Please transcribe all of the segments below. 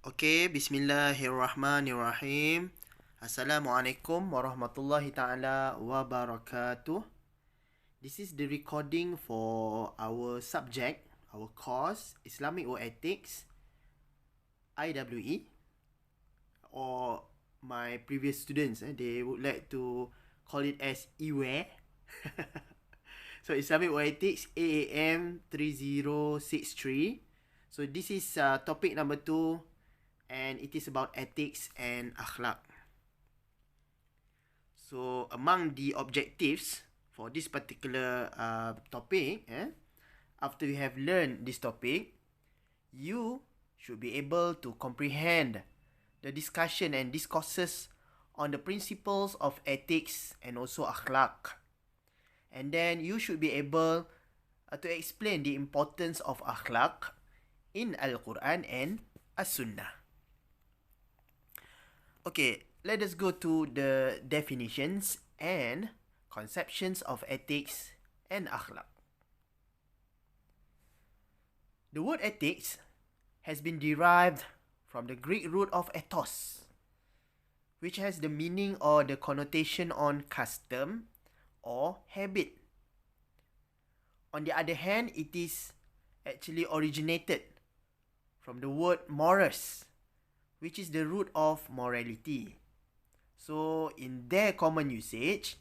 Okay, bismillahirrahmanirrahim. Assalamualaikum warahmatullahi ta'ala wabarakatuh. This is the recording for our subject, our course, Islamic or Ethics, IWE, or my previous students, they would like to call it as IWE. So Islamic or Ethics, AAM3063. So this is topic number 2, and it is about ethics and akhlaq. So among the objectives for this particular topic, after you have learned this topic, you should be able to comprehend the discussion and discourses on the principles of ethics and also akhlaq. And then you should be able to explain the importance of akhlaq in Al-Quran and As-Sunnah. Okay, let us go to the definitions and conceptions of ethics and akhlaq. The word ethics has been derived from the Greek root of ethos, which has the meaning or the connotation on custom or habit. On the other hand, it is actually originated from the word morus, which is the root of morality. So, in their common usage,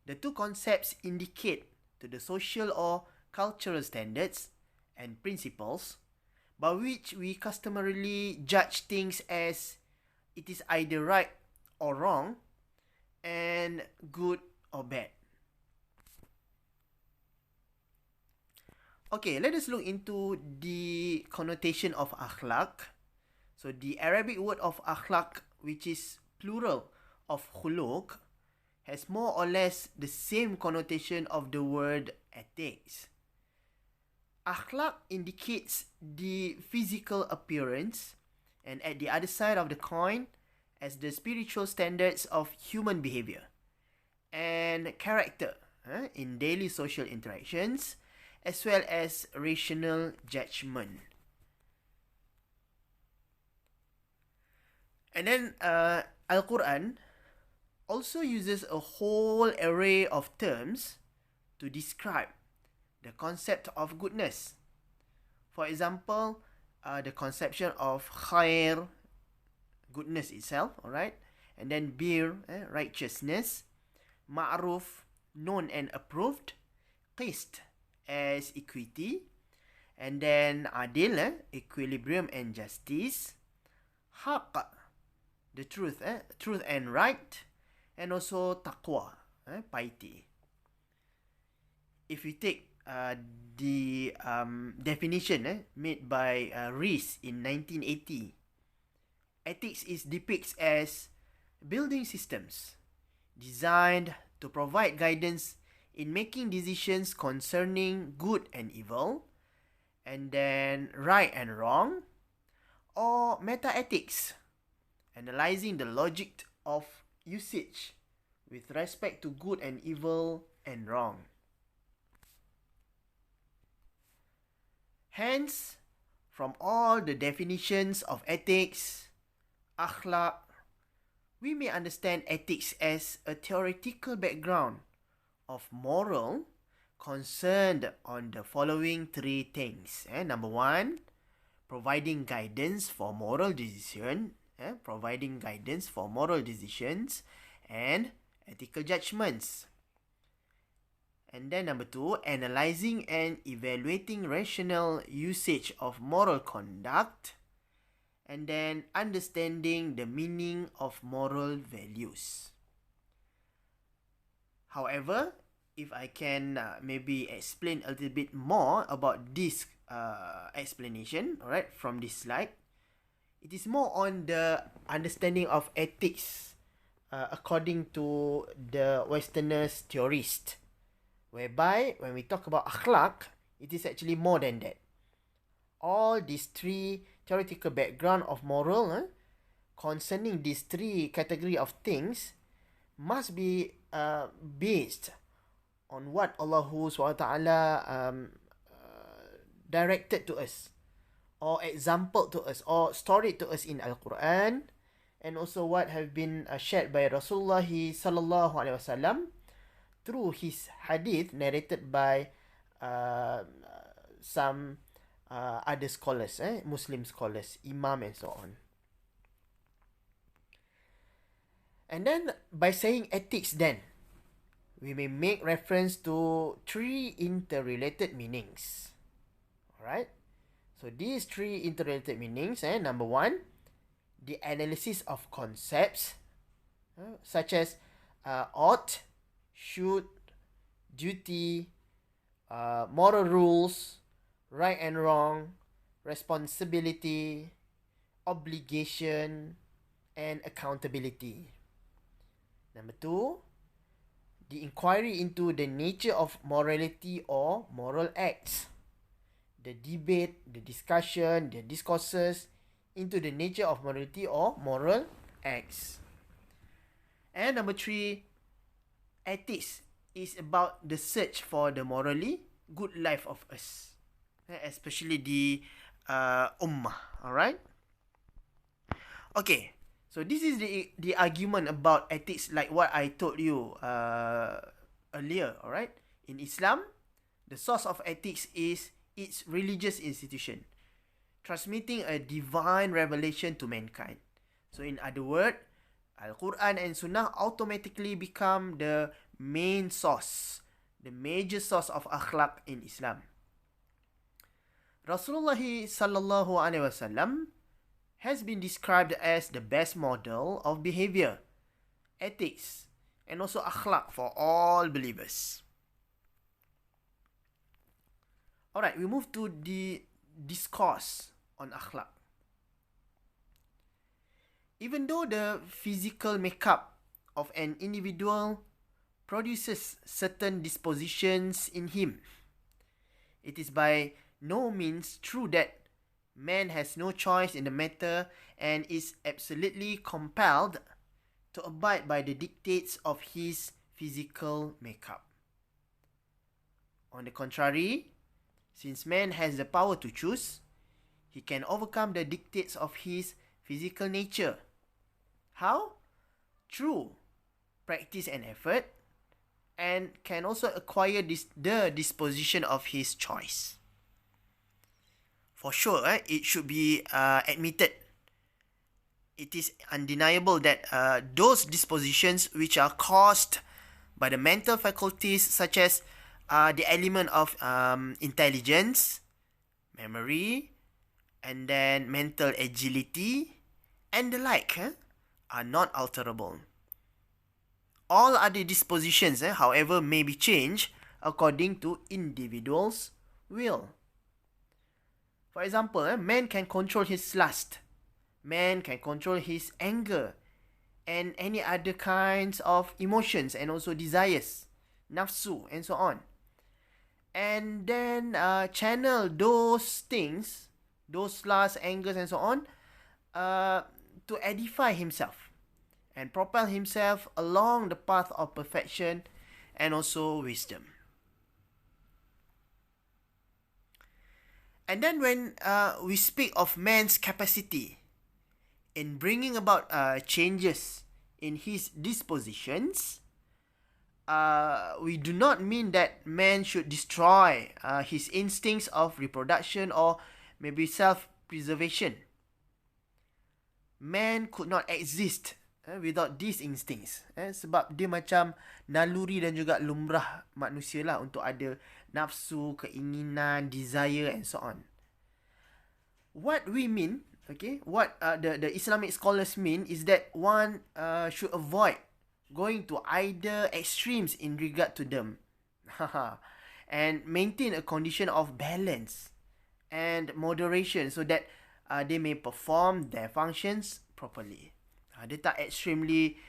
the two concepts indicate to the social or cultural standards and principles by which we customarily judge things as it is either right or wrong and good or bad. Okay, let us look into the connotation of akhlaq. So the Arabic word of akhlaq, which is plural of khuluq, has more or less the same connotation of the word ethics. Akhlaq indicates the physical appearance, and at the other side of the coin as the spiritual standards of human behavior and character in daily social interactions, as well as rational judgment. And then Al-Quran also uses a whole array of terms to describe the concept of goodness. For example, the conception of khair, goodness itself, alright? And then bir, righteousness, ma'ruf, known and approved, qist, as equity, and then adil, equilibrium and justice, haq, the truth, truth and right, and also taqwa, piety. If we take the definition made by Rees in 1980, ethics is depicts as building systems designed to provide guidance in making decisions concerning good and evil, and then right and wrong, or meta-ethics, analyzing the logic of usage with respect to good and evil and wrong. Hence, from all the definitions of ethics, akhlaq, we may understand ethics as a theoretical background of moral concerned on the following three things. Number 1, providing guidance for moral decisions, and ethical judgments. And then number 2, analyzing and evaluating rational usage of moral conduct, and then understanding the meaning of moral values. However, if I can maybe explain a little bit more about this explanation, alright, from this slide, it is more on the understanding of ethics according to the Westerners theorist, whereby when we talk about akhlaq, it is actually more than that. All these three theoretical background of moral concerning these three category of things must be based on what Allah SWT directed to us, or exampled to us or stored to us in Al-Quran, and also what have been shared by Rasulullah sallallahu alaihi wasallam through his hadith narrated by some other scholars, Muslim scholars, imam and so on. And then by saying ethics, then we may make reference to three interrelated meanings. Alright? So these three interrelated meanings, number one, the analysis of concepts such as ought, should, duty, moral rules, right and wrong, responsibility, obligation, and accountability. Number two, the inquiry into the nature of morality or moral acts. The debate, the discussion, the discourses into the nature of morality or moral acts. And number three, ethics is about the search for the morally good life of us, especially the ummah. Alright? Okay, so this is the argument about ethics, like what I told you earlier. Alright? In Islam, the source of ethics is its religious institution, transmitting a divine revelation to mankind. So in other words, Al-Quran and Sunnah automatically become the main source, the major source of akhlaq in Islam. Rasulullah sallallahu alaihi wasallam has been described as the best model of behavior, ethics, and also akhlaq for all believers. Alright, we move to the discourse on akhlaq. Even though the physical makeup of an individual produces certain dispositions in him, it is by no means true that man has no choice in the matter and is absolutely compelled to abide by the dictates of his physical makeup. On the contrary, since man has the power to choose, he can overcome the dictates of his physical nature. How? Through practice and effort, and can also acquire the disposition of his choice. For sure, it should be admitted. It is undeniable that those dispositions which are caused by the mental faculties, such as the element of intelligence, memory, and then mental agility, and the like, are not alterable. All other dispositions, however, may be changed according to individuals' will. For example, man can control his lust, man can control his anger, and any other kinds of emotions and also desires, nafsu, and so on. And then channel those things, those lusts, angers, and so on, to edify himself and propel himself along the path of perfection and also wisdom. And then when we speak of man's capacity in bringing about changes in his dispositions, we do not mean that man should destroy his instincts of reproduction or maybe self-preservation. Man could not exist without these instincts. Sebab dia macam naluri dan juga lumrah manusia lah untuk ada nafsu, keinginan, desire and so on. What we mean, what the Islamic scholars mean is that one should avoid going to either extremes in regard to them and maintain a condition of balance and moderation so that they may perform their functions properly. Dia tak extremely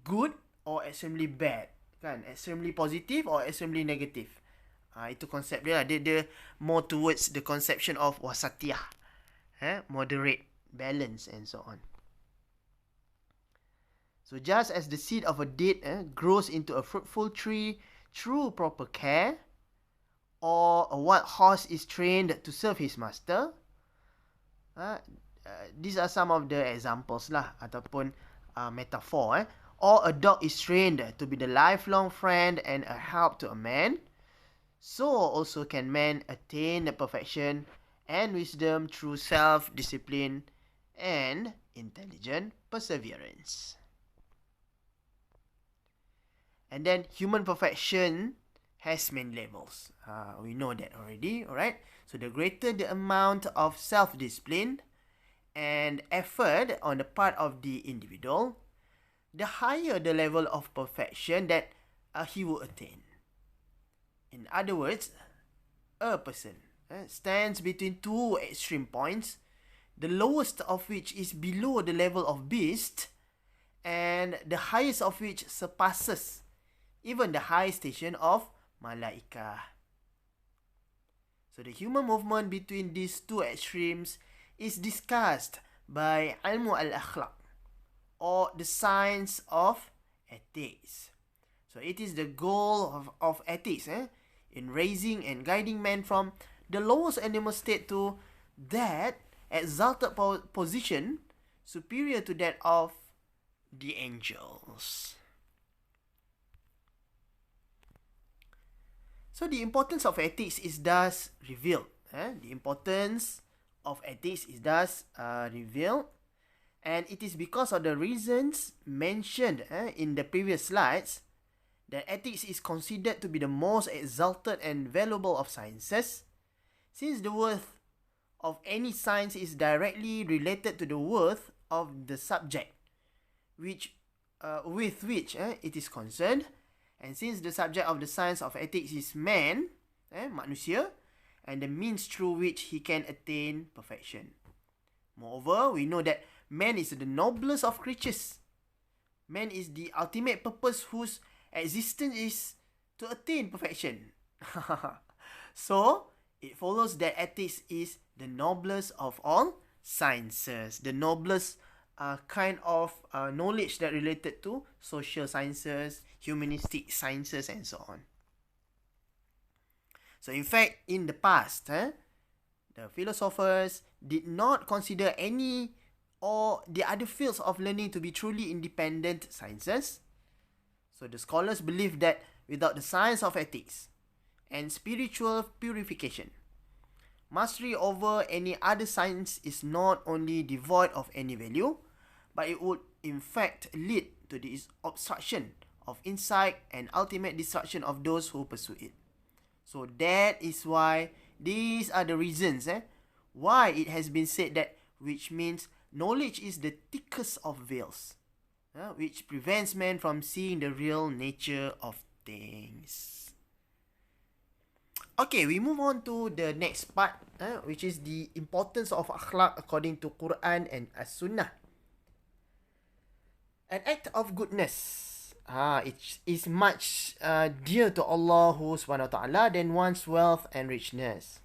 good or extremely bad, kan? Extremely positive or extremely negative. Itu konsep dia lah. Dia more towards the conception of wasatiyah, moderate, balance and so on. So just as the seed of a date grows into a fruitful tree through proper care, or a wild horse is trained to serve his master, These are some of the examples lah, ataupun metaphor. Or a dog is trained to be the lifelong friend and a help to a man, so also can man attain the perfection and wisdom through self-discipline and intelligent perseverance. And then human perfection has many levels. We know that already, alright? So the greater the amount of self-discipline and effort on the part of the individual, the higher the level of perfection that he will attain. In other words, a person stands between two extreme points, the lowest of which is below the level of beast, and the highest of which surpasses even the high station of malaika. So the human movement between these two extremes is discussed by ilmu al-akhlaq, or the science of ethics. So it is the goal of ethics in raising and guiding man from the lowest animal state to that exalted position superior to that of the angels. So the importance of ethics is thus revealed. The importance of ethics is thus revealed, and it is because of the reasons mentioned in the previous slides that ethics is considered to be the most exalted and valuable of sciences, since the worth of any science is directly related to the worth of the subject with which it is concerned, and since the subject of the science of ethics is man, manusia, and the means through which he can attain perfection. Moreover, we know that man is the noblest of creatures. Man is the ultimate purpose whose existence is to attain perfection. So, it follows that ethics is the noblest of all sciences, the noblest kind of knowledge that related to social sciences, humanistic sciences, and so on. So in fact, in the past, the philosophers did not consider any or the other fields of learning to be truly independent sciences. So the scholars believed that without the science of ethics and spiritual purification, mastery over any other science is not only devoid of any value, but it would in fact lead to the obstruction of insight and ultimate destruction of those who pursue it. So that is why these are the reasons why it has been said that, which means knowledge is the thickest of veils, which prevents man from seeing the real nature of things. Okay, we move on to the next part, which is the importance of akhlaq according to Quran and As-Sunnah. An act of goodness it is much dear to Allah subhanahu wa ta'ala than one's wealth and richness.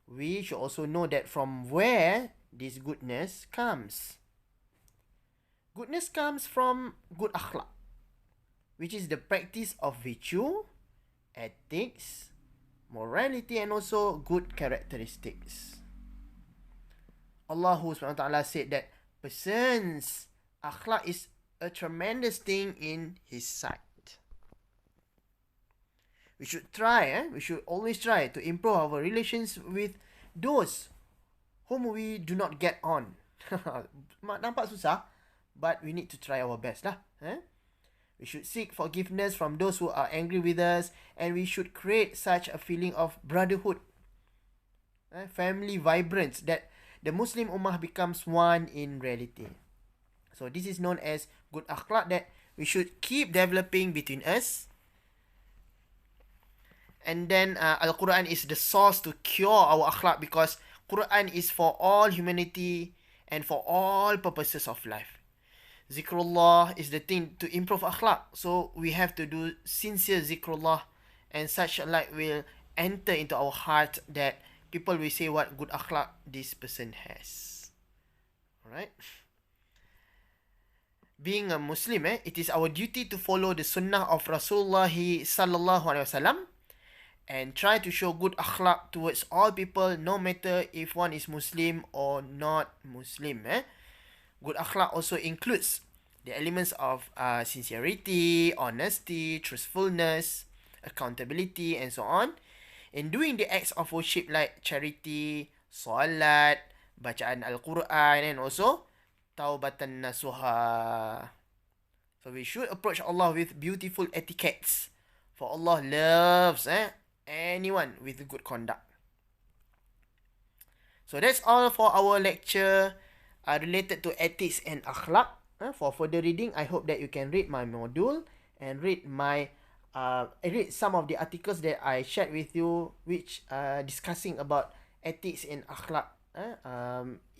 We should also know that from where this goodness comes. Goodness comes from good akhlaq, which is the practice of virtue, ethics, morality, and also good characteristics. Allah subhanahu wa ta'ala said that person's akhlaq is a tremendous thing in his sight. We should always try to improve our relations with those whom we do not get on. Nampak susah, but we need to try our best lah. We should seek forgiveness from those who are angry with us, and we should create such a feeling of brotherhood, family vibrance, that the Muslim Ummah becomes one in reality. So this is known as good akhlaq that we should keep developing between us. And then Al-Quran is the source to cure our akhlaq, because Quran is for all humanity and for all purposes of life. Zikrullah is the thing to improve akhlaq. So we have to do sincere zikrullah, and such like will enter into our heart that people will say what good akhlaq this person has. Alright. Being a Muslim, it is our duty to follow the sunnah of Rasulullah sallallahu alaihi wasallam and try to show good akhlaq towards all people, no matter if one is Muslim or not Muslim. Good akhlaq also includes the elements of sincerity, honesty, truthfulness, accountability, and so on. In doing the acts of worship like charity, salat, bacaan Al-Quran, and also taubatan nasuha. So we should approach Allah with beautiful etiquettes. For Allah loves anyone with good conduct. So that's all for our lecture related to ethics and akhlaq. For further reading, I hope that you can read my module and read some of the articles that I shared with you, which discussing about ethics and akhlaq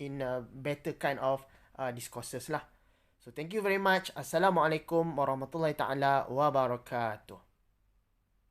in a better kind of discourses lah. So thank you very much. Assalamualaikum warahmatullahi taala wabarakatuh.